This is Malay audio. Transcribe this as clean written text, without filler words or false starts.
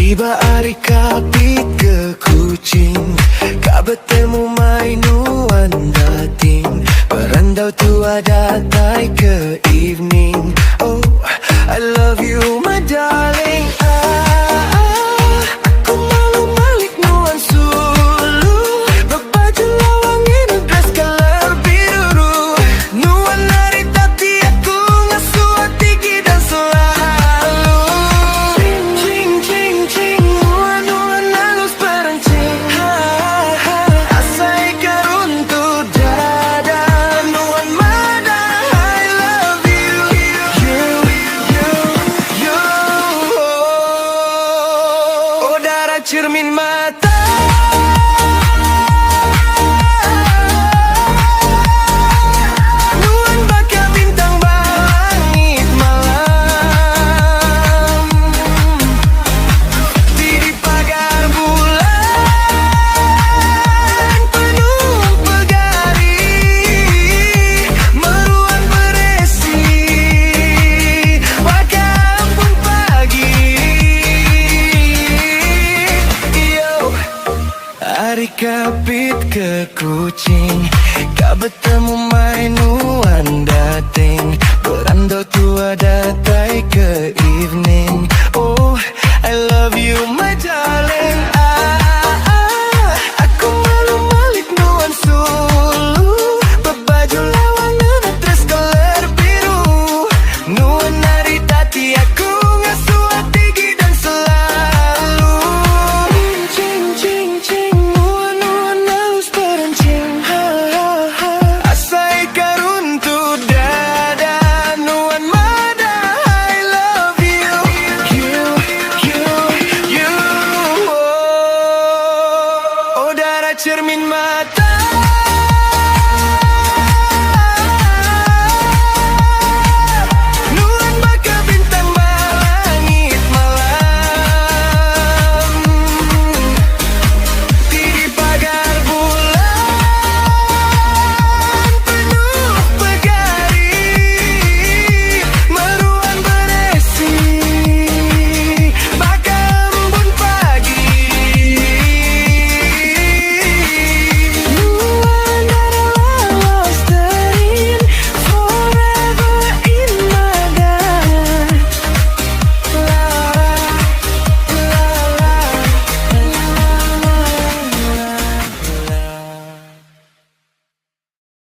Tiba hari kapit ke Kuching, kak bertemu mainuan dating. Berandau tua datai ke evening. Oh, I love you my darling. Aku malu malik nuan sulu, berbaju lawangin dress color biru. Nuan hari tapi aku ngasuh tinggi dan selalu. Cing cing cing, nuan nuan halus perancing. Asai karuntu dada, nuan mada I love you, you. Oh darah cermin mata, nuan bakal bintang langit malam. Di pagar bulan penuh pegari, meruan beresi wakampung pagi. Yo, hari kapit ke Kuching, kak bertemu mainuan dating.